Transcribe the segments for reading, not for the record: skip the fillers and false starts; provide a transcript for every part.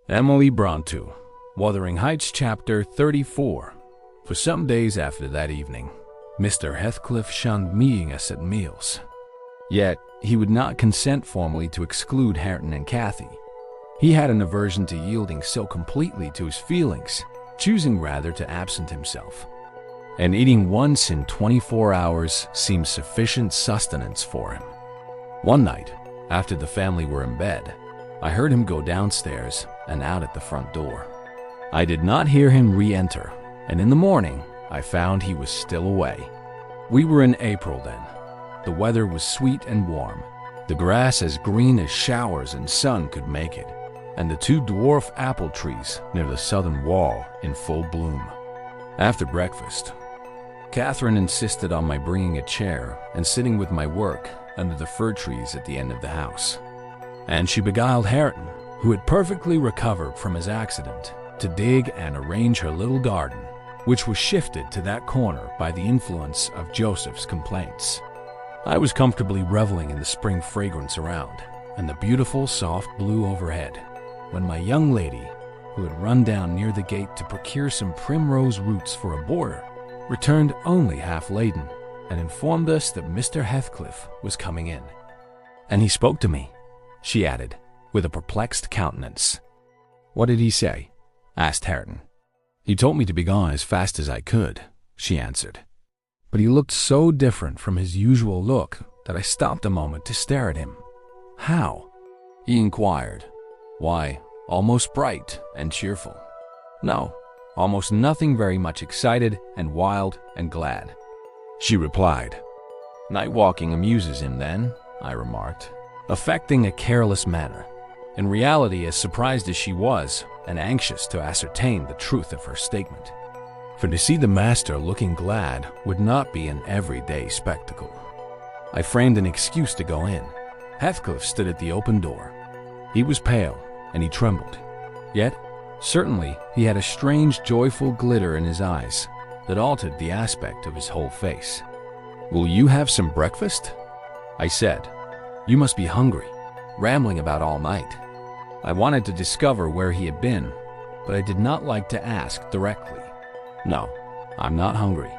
Emily Brontë, Wuthering Heights, Chapter 34. For some days after that evening, Mr. Heathcliff shunned meeting us at meals. Yet, he would not consent formally to exclude Hareton and Cathy. He had an aversion to yielding so completely to his feelings, choosing rather to absent himself. And eating once in 24 hours seemed sufficient sustenance for him. One night, after the family were in bed, I heard him go downstairs and out at the front door. I did not hear him re-enter, and in the morning, I found he was still away. We were in April then. The weather was sweet and warm, the grass as green as showers and sun could make it, and the two dwarf apple trees near the southern wall in full bloom. After breakfast, Catherine insisted on my bringing a chair and sitting with my work under the fir trees at the end of the house. And she beguiled Hareton, who had perfectly recovered from his accident, to dig and arrange her little garden, which was shifted to that corner by the influence of Joseph's complaints. I was comfortably reveling in the spring fragrance around and the beautiful soft blue overhead, when my young lady, who had run down near the gate to procure some primrose roots for a border, returned only half laden and informed us that Mr. Heathcliff was coming in. "And he spoke to me," she added, with a perplexed countenance. "What did he say?" asked Hareton. "He told me to be gone as fast as I could," she answered. But he looked so different from his usual look that I stopped a moment to stare at him. "How?" he inquired. "Why, almost bright and cheerful." "No, almost nothing, very much excited and wild and glad," she replied. "Night walking amuses him then," I remarked, affecting a careless manner, in reality as surprised as she was and anxious to ascertain the truth of her statement. For to see the master looking glad would not be an everyday spectacle. I framed an excuse to go in. Heathcliff stood at the open door. He was pale and he trembled. Yet, certainly, he had a strange, joyful glitter in his eyes that altered the aspect of his whole face. "Will you have some breakfast?" I said. "You must be hungry, rambling about all night." I wanted to discover where he had been, but I did not like to ask directly. "No, I'm not hungry,"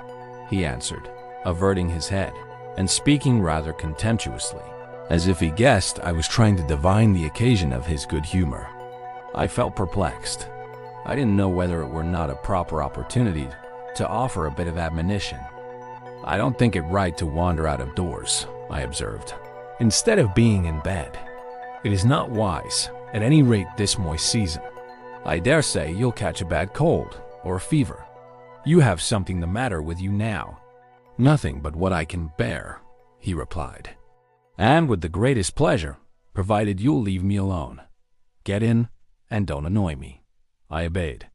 he answered, averting his head and speaking rather contemptuously, as if he guessed I was trying to divine the occasion of his good humor. I felt perplexed. I didn't know whether it were not a proper opportunity to offer a bit of admonition. "I don't think it right to wander out of doors," I observed, "instead of being in bed. It is not wise, at any rate this moist season. I dare say you'll catch a bad cold or a fever. You have something the matter with you now." "Nothing but what I can bear," he replied. "And with the greatest pleasure, provided you'll leave me alone. Get in and don't annoy me." I obeyed,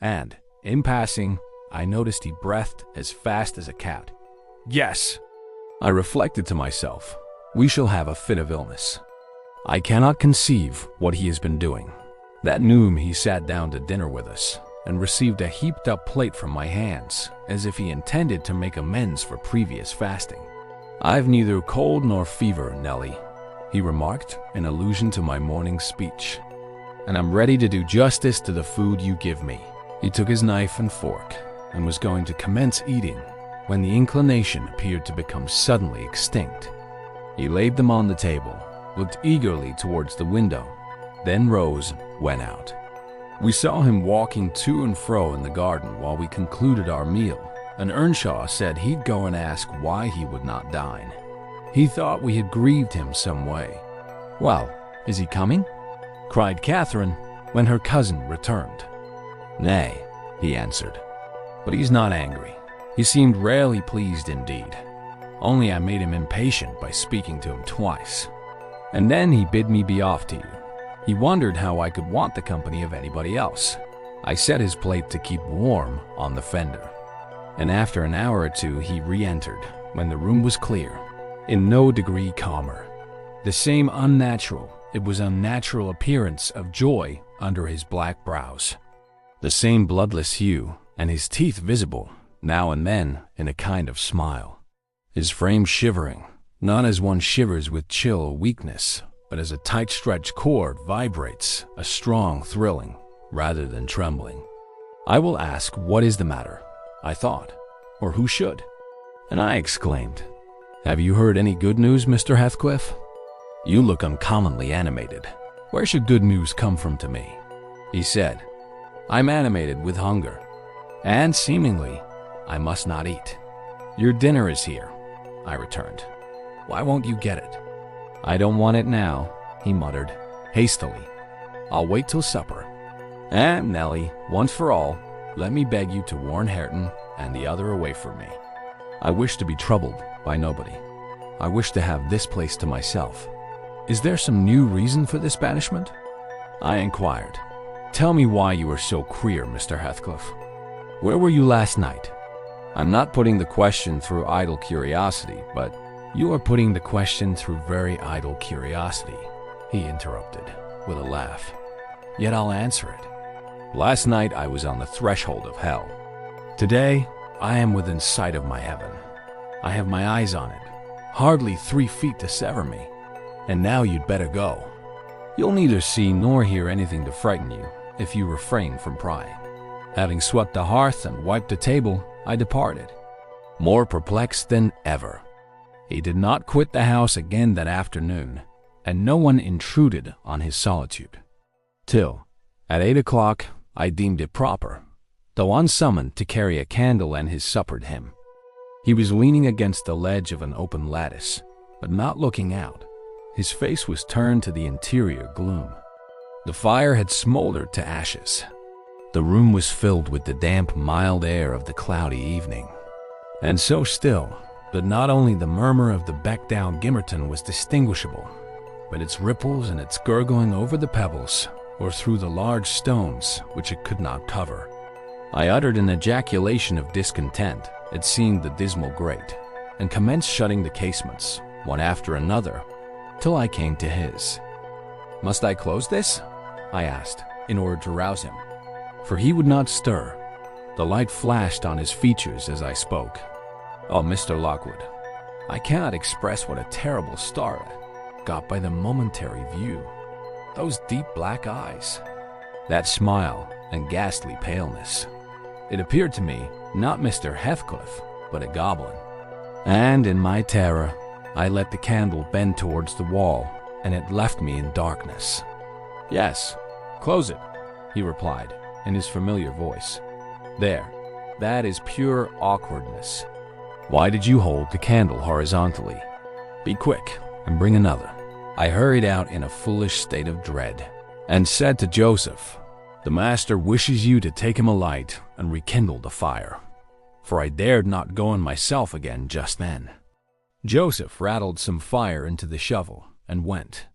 and, in passing, I noticed he breathed as fast as a cat. "Yes," I reflected to myself, "we shall have a fit of illness. I cannot conceive what he has been doing." That noon he sat down to dinner with us and received a heaped-up plate from my hands, as if he intended to make amends for previous fasting. "I've neither cold nor fever, Nellie," he remarked in allusion to my morning speech, "and I'm ready to do justice to the food you give me." He took his knife and fork and was going to commence eating when the inclination appeared to become suddenly extinct. He laid them on the table, looked eagerly towards the window, then rose and went out. We saw him walking to and fro in the garden while we concluded our meal, and Earnshaw said he'd go and ask why he would not dine. He thought we had grieved him some way. "Well, is he coming?" cried Catherine when her cousin returned. "Nay," he answered, "but he's not angry. He seemed rarely pleased indeed. Only I made him impatient by speaking to him twice. And then he bid me be off to you. He wondered how I could want the company of anybody else. I set his plate to keep warm on the fender. And after an hour or two he re-entered, when the room was clear, in no degree calmer. The same unnatural appearance of joy under his black brows. The same bloodless hue, and his teeth visible, now and then, in a kind of smile. His frame shivering, not as one shivers with chill or weakness, but as a tight-stretched cord vibrates, a strong thrilling, rather than trembling. I will ask, what is the matter? I thought, or who should? And I exclaimed, have you heard any good news, Mr. Heathcliff? You look uncommonly animated. Where should good news come from to me? He said, I'm animated with hunger, and seemingly, I must not eat. Your dinner is here, I returned. Why won't you get it? I don't want it now, he muttered, hastily. I'll wait till supper. And, Nellie, once for all, let me beg you to warn Hareton and the other away from me. I wish to be troubled by nobody. I wish to have this place to myself. Is there some new reason for this banishment? I inquired. Tell me why you are so queer, Mr. Heathcliff. Where were you last night? I'm not putting the question through idle curiosity, but you are putting the question through very idle curiosity, he interrupted with a laugh. Yet I'll answer it. Last night I was on the threshold of hell. Today I am within sight of my heaven. I have my eyes on it, hardly 3 feet to sever me. And now you'd better go. You'll neither see nor hear anything to frighten you if you refrain from prying. Having swept the hearth and wiped the table, I departed, more perplexed than ever. He did not quit the house again that afternoon, and no one intruded on his solitude. Till, at 8 o'clock, I deemed it proper, though unsummoned, to carry a candle and his supper to him. He was leaning against the ledge of an open lattice, but not looking out. His face was turned to the interior gloom. The fire had smoldered to ashes. The room was filled with the damp, mild air of the cloudy evening, and so still that not only the murmur of the beck-down Gimmerton was distinguishable, but its ripples and its gurgling over the pebbles or through the large stones which it could not cover. I uttered an ejaculation of discontent at seeing the dismal grate, and commenced shutting the casements, one after another, till I came to his. Must I close this? I asked, in order to rouse him, for he would not stir. The light flashed on his features as I spoke. Oh, Mr. Lockwood, I cannot express what a terrible start I got by the momentary view. Those deep black eyes, that smile and ghastly paleness. It appeared to me not Mr. Heathcliff, but a goblin. And in my terror, I let the candle bend towards the wall, and it left me in darkness. Yes, close it, he replied, in his familiar voice. There, that is pure awkwardness. Why did you hold the candle horizontally? Be quick, and bring another. I hurried out in a foolish state of dread, and said to Joseph, the master wishes you to take him a light and rekindle the fire, for I dared not go in myself again just then. Joseph rattled some fire into the shovel and went,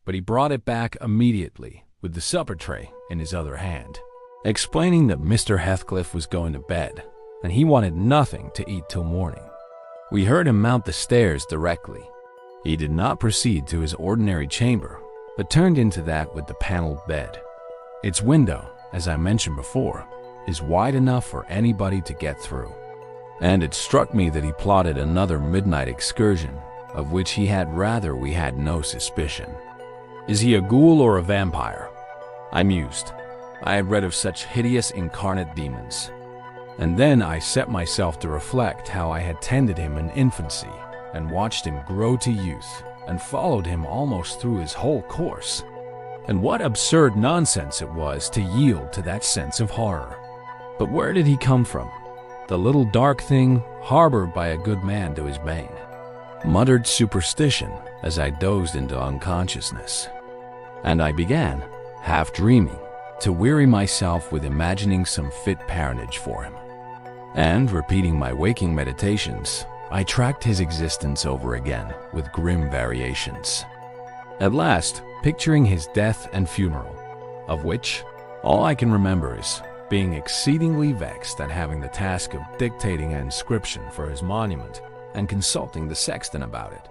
but he brought it back immediately with the supper tray in his other hand, explaining that Mr. Heathcliff was going to bed, and he wanted nothing to eat till morning. We heard him mount the stairs directly. He did not proceed to his ordinary chamber, but turned into that with the paneled bed. Its window, as I mentioned before, is wide enough for anybody to get through, and it struck me that he plotted another midnight excursion, of which we had no suspicion. Is he a ghoul or a vampire? I mused. I had read of such hideous incarnate demons. And then I set myself to reflect how I had tended him in infancy, and watched him grow to youth, and followed him almost through his whole course. And what absurd nonsense it was to yield to that sense of horror. But where did he come from? The little dark thing harbored by a good man to his bane. Muttered superstition as I dozed into unconsciousness. And I began, half dreaming, to weary myself with imagining some fit parentage for him. And, repeating my waking meditations, I tracked his existence over again with grim variations. At last, picturing his death and funeral, of which all I can remember is being exceedingly vexed at having the task of dictating an inscription for his monument and consulting the sexton about it.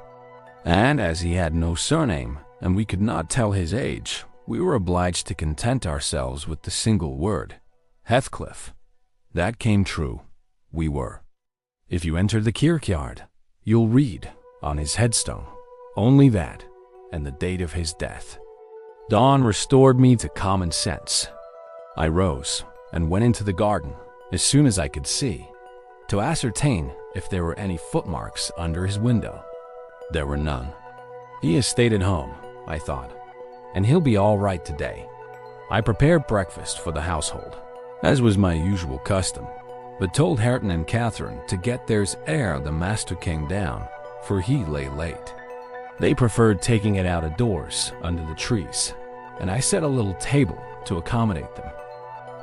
And as he had no surname and we could not tell his age, we were obliged to content ourselves with the single word, Heathcliff. That came true. We were. If you enter the kirkyard, you'll read, on his headstone, only that, and the date of his death. Dawn restored me to common sense. I rose and went into the garden as soon as I could see, to ascertain if there were any footmarks under his window. There were none. He has stayed at home, I thought, and he'll be all right today. I prepared breakfast for the household, as was my usual custom, but told Hareton and Catherine to get theirs ere the master came down, for he lay late. They preferred taking it out of doors under the trees, and I set a little table to accommodate them.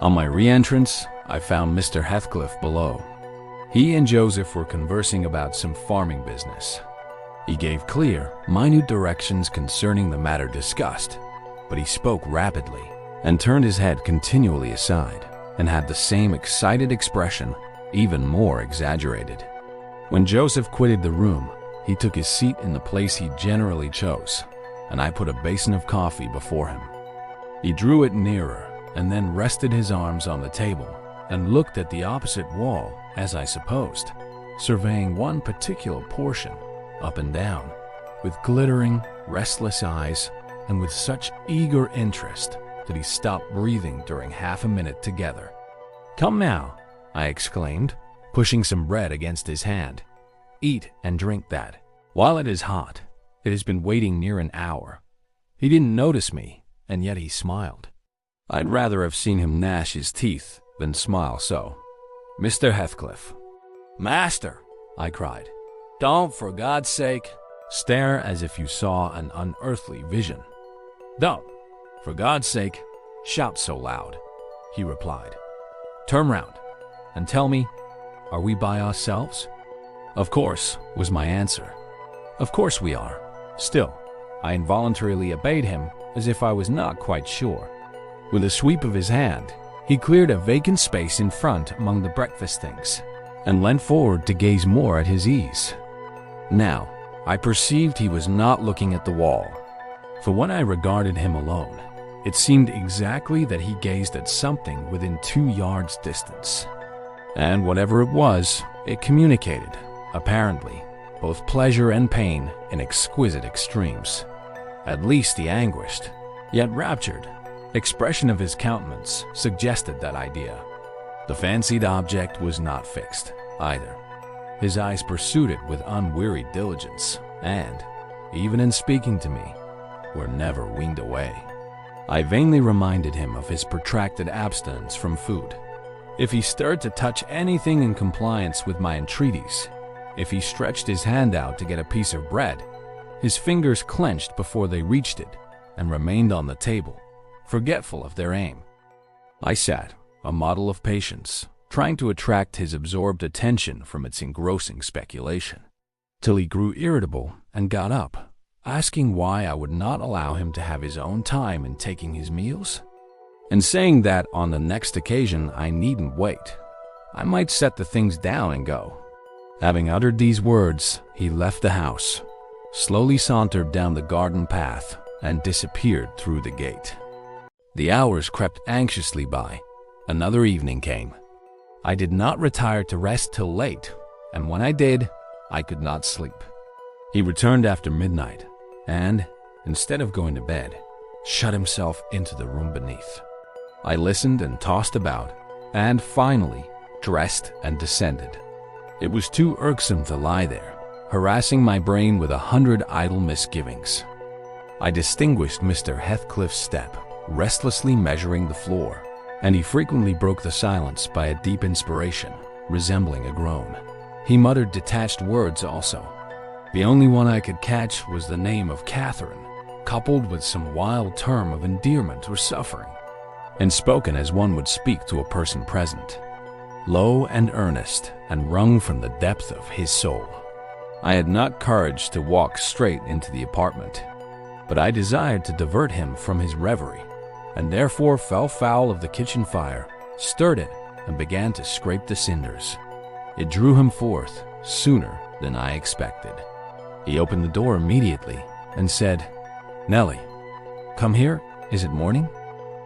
On my re-entrance, I found Mr. Heathcliff below. He and Joseph were conversing about some farming business. He gave clear, minute directions concerning the matter discussed, but he spoke rapidly and turned his head continually aside and had the same excited expression, even more exaggerated. When Joseph quitted the room, he took his seat in the place he generally chose, and I put a basin of coffee before him. He drew it nearer and then rested his arms on the table and looked at the opposite wall, as I supposed, surveying one particular portion up and down, with glittering, restless eyes and with such eager interest that he stopped breathing during half a minute together. "Come now," I exclaimed, pushing some bread against his hand. "Eat and drink that. While it is hot, it has been waiting near an hour." He didn't notice me, and yet he smiled. I'd rather have seen him gnash his teeth than smile so. "Mr. Heathcliff." "Master," I cried, "don't, for God's sake, stare as if you saw an unearthly vision. Don't, for God's sake, shout so loud," he replied. "Turn round and tell me, are we by ourselves?" "Of course," was my answer. "Of course we are." Still, I involuntarily obeyed him as if I was not quite sure. With a sweep of his hand, he cleared a vacant space in front among the breakfast things and leant forward to gaze more at his ease. Now, I perceived he was not looking at the wall, for when I regarded him alone, it seemed exactly that he gazed at something within 2 yards distance. And whatever it was, it communicated, apparently, both pleasure and pain in exquisite extremes. At least the anguished, yet raptured, expression of his countenance suggested that idea. The fancied object was not fixed, either. His eyes pursued it with unwearied diligence, and, even in speaking to me, were never weaned away. I vainly reminded him of his protracted abstinence from food. If he stirred to touch anything in compliance with my entreaties, if he stretched his hand out to get a piece of bread, his fingers clenched before they reached it and remained on the table, forgetful of their aim. I sat, a model of patience, trying to attract his absorbed attention from its engrossing speculation, till he grew irritable and got up, asking why I would not allow him to have his own time in taking his meals, and saying that on the next occasion I needn't wait. I might set the things down and go. Having uttered these words, he left the house, slowly sauntered down the garden path, and disappeared through the gate. The hours crept anxiously by. Another evening came. I did not retire to rest till late, and when I did, I could not sleep. He returned after midnight, and, instead of going to bed, shut himself into the room beneath. I listened and tossed about, and finally dressed and descended. It was too irksome to lie there, harassing my brain with 100 idle misgivings. I distinguished Mr. Heathcliff's step, restlessly measuring the floor, and he frequently broke the silence by a deep inspiration, resembling a groan. He muttered detached words also. The only one I could catch was the name of Catherine, coupled with some wild term of endearment or suffering, and spoken as one would speak to a person present, low and earnest, and wrung from the depth of his soul. I had not courage to walk straight into the apartment, but I desired to divert him from his reverie, and therefore fell foul of the kitchen fire, stirred it, and began to scrape the cinders. It drew him forth sooner than I expected. He opened the door immediately and said, "Nellie, come here. Is it morning?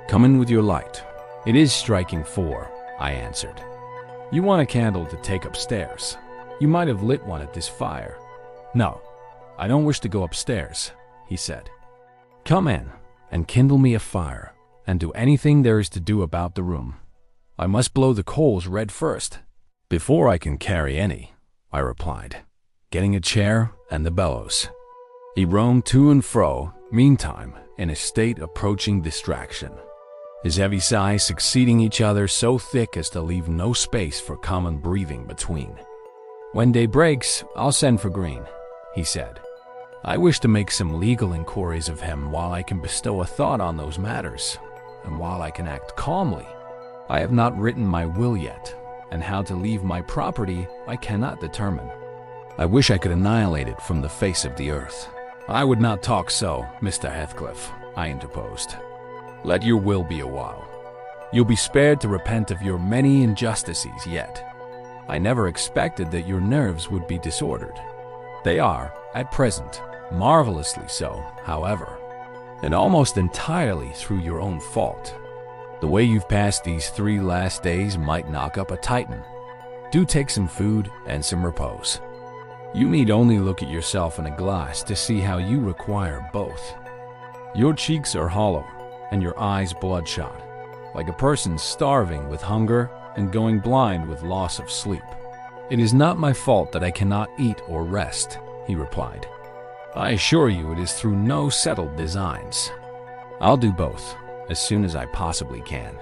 Come in with your light." "It is striking 4, I answered. "You want a candle to take upstairs. You might have lit one at this fire." "No, I don't wish to go upstairs," he said. "Come in and kindle me a fire, and do anything there is to do about the room. I must blow the coals red first." "Before I can carry any," I replied, getting a chair and the bellows. He roamed to and fro, meantime, in a state approaching distraction, his heavy sighs succeeding each other so thick as to leave no space for common breathing between. "When day breaks, I'll send for Green," he said. "I wish to make some legal inquiries of him while I can bestow a thought on those matters, and while I can act calmly. I have not written my will yet, and how to leave my property I cannot determine. I wish I could annihilate it from the face of the earth." "I would not talk so, Mr. Heathcliff," I interposed. "Let your will be a while. You'll be spared to repent of your many injustices yet. I never expected that your nerves would be disordered. They are, at present, marvelously so, however, and almost entirely through your own fault. The way you've passed these 3 last days might knock up a Titan. Do take some food and some repose. You need only look at yourself in a glass to see how you require both. Your cheeks are hollow and your eyes bloodshot, like a person starving with hunger and going blind with loss of sleep." "It is not my fault that I cannot eat or rest," he replied. "I assure you it is through no settled designs. I'll do both, as soon as I possibly can.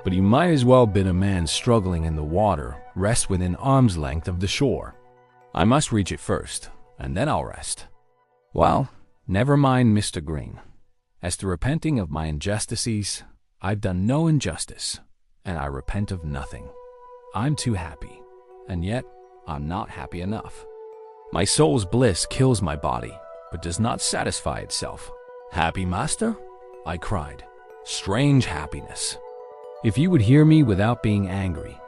But you might as well bid a man struggling in the water rest within arm's length of the shore. I must reach it first, and then I'll rest. Well, never mind, Mr. Green. As to repenting of my injustices, I've done no injustice, and I repent of nothing. I'm too happy, and yet I'm not happy enough. My soul's bliss kills my body, but does not satisfy itself." "Happy, master?" I cried. "Strange happiness. If you would hear me without being angry,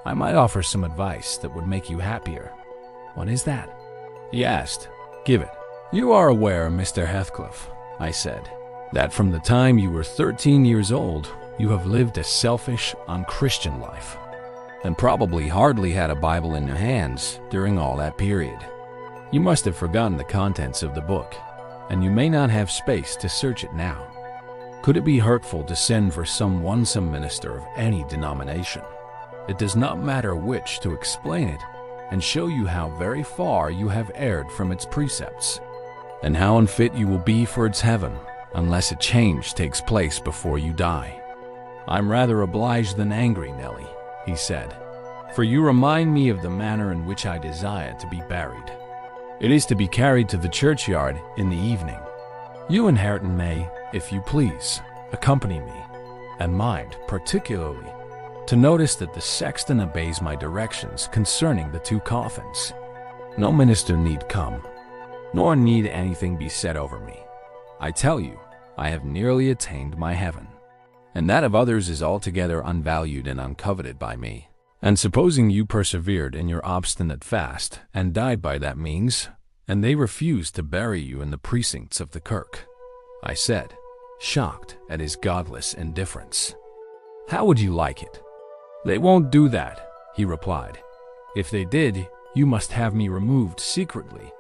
I might offer some advice that would make you happier." "What is that?" he asked. "Give it." "You are aware, Mr. Heathcliff," I said, "that from the time you were 13 years old, you have lived a selfish, unchristian life, and probably hardly had a Bible in your hands during all that period. You must have forgotten the contents of the book, and you may not have space to search it now. Could it be hurtful to send for some minister of any denomination, it does not matter which, to explain it and show you how very far you have erred from its precepts, and how unfit you will be for its heaven unless a change takes place before you die?" "I'm rather obliged than angry, Nellie," he said, "for you remind me of the manner in which I desire to be buried. It is to be carried to the churchyard in the evening. You and Hareton may, if you please, accompany me, and mind, particularly, to notice that the sexton obeys my directions concerning the 2 coffins. No minister need come, nor need anything be said over me. I tell you, I have nearly attained my heaven, and that of others is altogether unvalued and uncoveted by me. And supposing you persevered in your obstinate fast and died by that means, and they refused to bury you in the precincts of the kirk," I said, shocked at his godless indifference. "How would you like it?" "They won't do that," he replied. "If they did, you must have me removed secretly,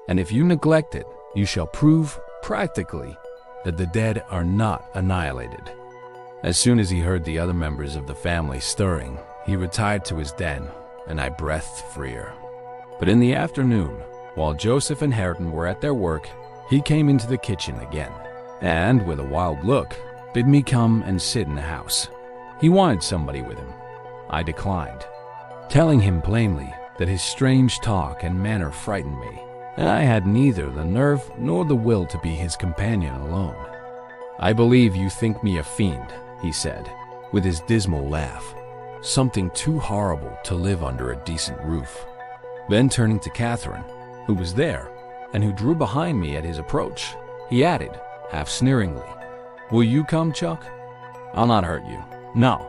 and if you neglect it, you shall prove, practically, that the dead are not annihilated." As soon as he heard the other members of the family stirring, he retired to his den, and I breathed freer. But in the afternoon, while Joseph and Hareton were at their work, he came into the kitchen again, and, with a wild look, bid me come and sit in the house. He wanted somebody with him. I declined, telling him plainly that his strange talk and manner frightened me, and I had neither the nerve nor the will to be his companion alone. "I believe you think me a fiend," he said, with his dismal laugh. "Something too horrible to live under a decent roof." Then turning to Catherine, who was there, and who drew behind me at his approach, he added, half sneeringly, "Will you come, Chuck? I'll not hurt you. No.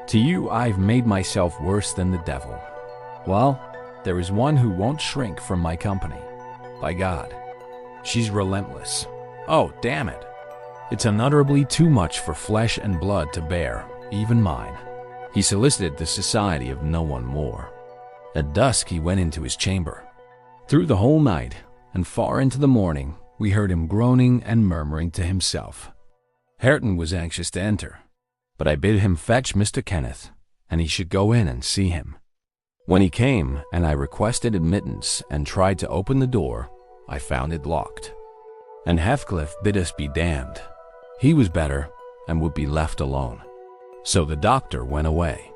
To you I've made myself worse than the devil. Well, there is one who won't shrink from my company. By God, she's relentless. Oh, damn it. It's unutterably too much for flesh and blood to bear, even mine." He solicited the society of no one more. At dusk he went into his chamber. Through the whole night, and far into the morning, we heard him groaning and murmuring to himself. Hareton was anxious to enter, but I bid him fetch Mr. Kenneth, and he should go in and see him. When he came and I requested admittance and tried to open the door, I found it locked. And Heathcliff bid us be damned. He was better and would be left alone. So the doctor went away.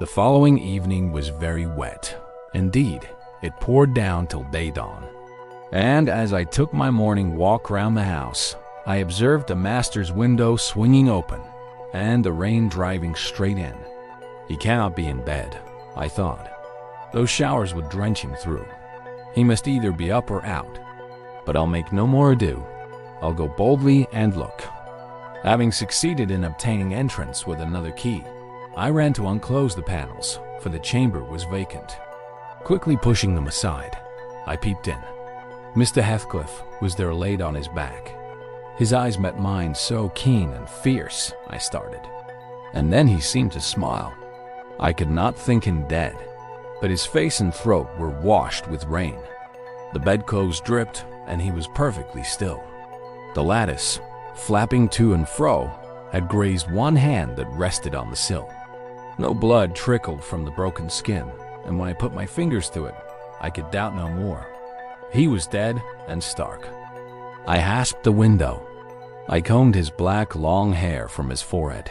The following evening was very wet. Indeed, it poured down till day dawn. And as I took my morning walk round the house, I observed the master's window swinging open and the rain driving straight in. He cannot be in bed, I thought. Those showers would drench him through. He must either be up or out. But I'll make no more ado. I'll go boldly and look. Having succeeded in obtaining entrance with another key, I ran to unclose the panels, for the chamber was vacant. Quickly pushing them aside, I peeped in. Mr. Heathcliff was there laid on his back. His eyes met mine so keen and fierce, I started. And then he seemed to smile. I could not think him dead, but his face and throat were washed with rain. The bedclothes dripped, and he was perfectly still. The lattice, flapping to and fro, had grazed one hand that rested on the sill. No blood trickled from the broken skin, and when I put my fingers to it, I could doubt no more. He was dead and stark. I hasped the window. I combed his black, long hair from his forehead.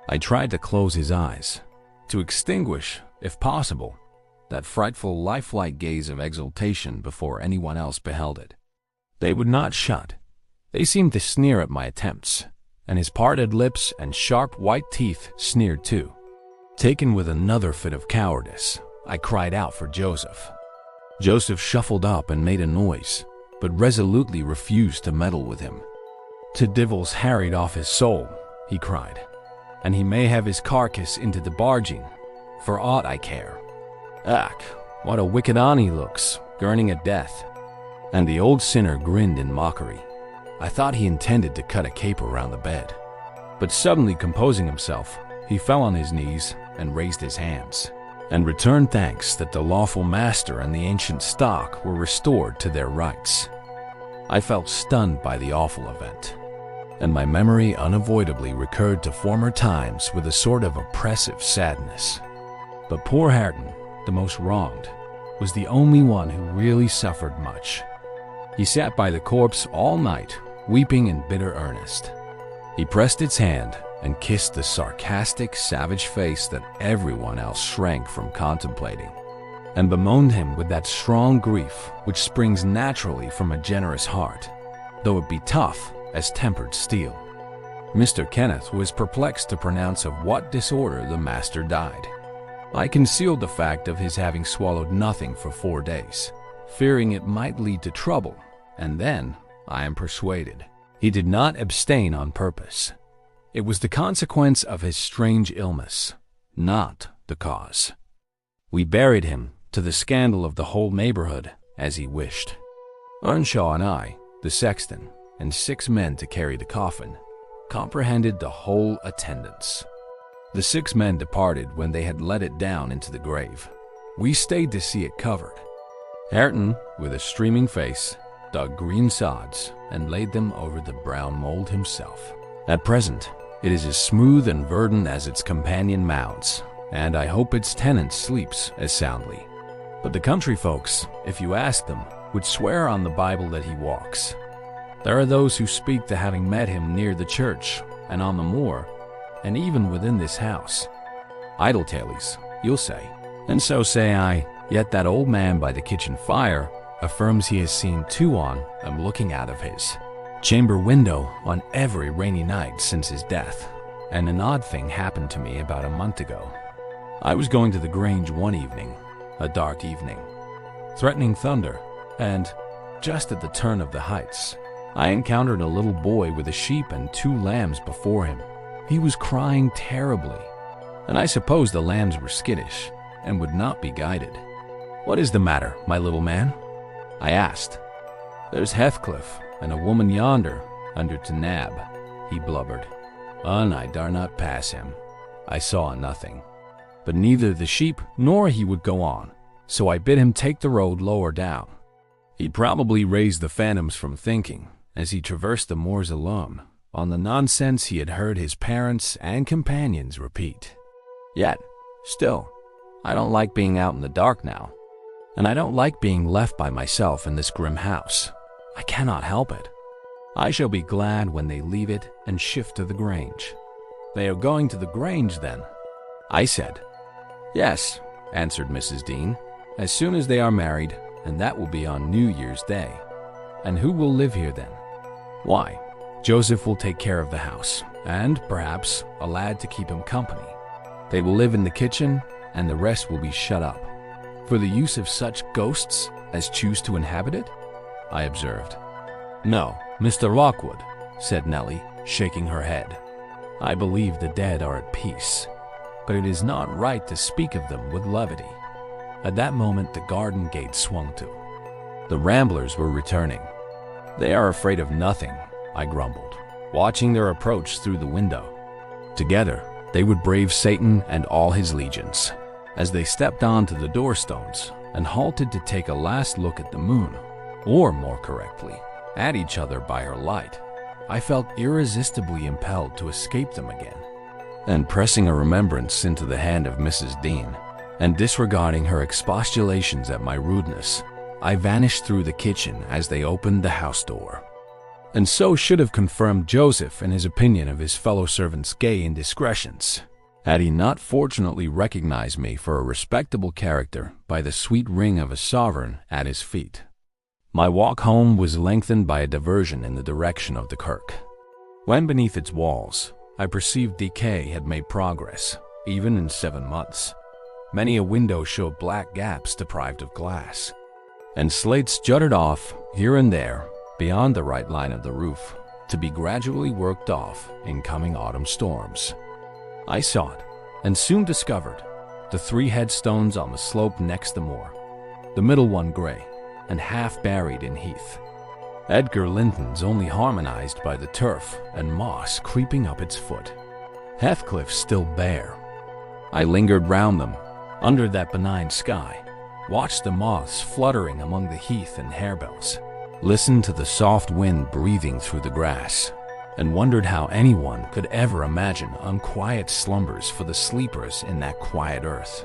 I tried to close his eyes, to extinguish, if possible, that frightful lifelike gaze of exultation before anyone else beheld it. They would not shut. They seemed to sneer at my attempts, and his parted lips and sharp white teeth sneered too. Taken with another fit of cowardice, I cried out for Joseph. Joseph shuffled up and made a noise, but resolutely refused to meddle with him. "To divils harried off his soul," he cried, "and he may have his carcass into the barging, for aught I care. Ack, what a wicked on he looks, gurning at death." And the old sinner grinned in mockery. I thought he intended to cut a caper round the bed, but suddenly composing himself, he fell on his knees and raised his hands, and returned thanks that the lawful master and the ancient stock were restored to their rights. I felt stunned by the awful event, and my memory unavoidably recurred to former times with a sort of oppressive sadness. But poor Hareton, the most wronged, was the only one who really suffered much. He sat by the corpse all night, weeping in bitter earnest. He pressed its hand and kissed the sarcastic, savage face that everyone else shrank from contemplating, and bemoaned him with that strong grief which springs naturally from a generous heart, though it be tough as tempered steel. Mr. Kenneth was perplexed to pronounce of what disorder the master died. I concealed the fact of his having swallowed nothing for 4 days, fearing it might lead to trouble, and then, I am persuaded, he did not abstain on purpose. It was the consequence of his strange illness, not the cause. We buried him, to the scandal of the whole neighborhood, as he wished. Earnshaw and I, the sexton, and 6 men to carry the coffin, comprehended the whole attendance. The 6 men departed when they had let it down into the grave. We stayed to see it covered. Hareton, with a streaming face, dug green sods and laid them over the brown mold himself. At present, it is as smooth and verdant as its companion mounds, and I hope its tenant sleeps as soundly. But the country folks, if you ask them, would swear on the Bible that he walks. There are those who speak to having met him near the church and on the moor, and even within this house. Idle tales, you'll say, and so say I, yet that old man by the kitchen fire affirms he has seen 2 on and looking out of his chamber window on every rainy night since his death. And an odd thing happened to me about a month ago. I was going to the Grange one evening, a dark evening, threatening thunder, and just at the turn of the heights, I encountered a little boy with a sheep and 2 lambs before him. He was crying terribly, and I suppose the lambs were skittish and would not be guided. "What is the matter, my little man?" I asked. "There's Heathcliff and a woman yonder, under to nab," he blubbered. "And I dare not pass him." I saw nothing, but neither the sheep nor he would go on, so I bid him take the road lower down. He'd probably raised the phantoms from thinking, as he traversed the moors alone, on the nonsense he had heard his parents and companions repeat. Yet, still, I don't like being out in the dark now, and I don't like being left by myself in this grim house. I cannot help it. I shall be glad when they leave it and shift to the Grange. They are going to the Grange, then? I said. Yes, answered Mrs. Dean, as soon as they are married, and that will be on New Year's Day. And who will live here then? Why, Joseph will take care of the house, and, perhaps, a lad to keep him company. They will live in the kitchen, and the rest will be shut up, for the use of such ghosts as choose to inhabit it? I observed. No, Mr. Lockwood, said Nellie, shaking her head. I believe the dead are at peace, but it is not right to speak of them with levity. At that moment the garden gate swung to. The ramblers were returning. They are afraid of nothing, I grumbled, watching their approach through the window. Together, they would brave Satan and all his legions. As they stepped onto the doorstones and halted to take a last look at the moon, or more correctly, at each other by her light, I felt irresistibly impelled to escape them again. And pressing a remembrance into the hand of Mrs. Dean, and disregarding her expostulations at my rudeness, I vanished through the kitchen as they opened the house door. And so should have confirmed Joseph in his opinion of his fellow servants' gay indiscretions, had he not fortunately recognized me for a respectable character by the sweet ring of a sovereign at his feet. My walk home was lengthened by a diversion in the direction of the kirk. When beneath its walls, I perceived decay had made progress, even in 7 months. Many a window showed black gaps deprived of glass, and slates jutted off here and there beyond the right line of the roof to be gradually worked off in coming autumn storms. I sought, and soon discovered, the 3 headstones on the slope next the moor, the middle one gray, and half buried in heath. Edgar Linton's only harmonized by the turf and moss creeping up its foot. Heathcliff still bare. I lingered round them, under that benign sky, watched the moths fluttering among the heath and harebells, listened to the soft wind breathing through the grass, and wondered how anyone could ever imagine unquiet slumbers for the sleepers in that quiet earth.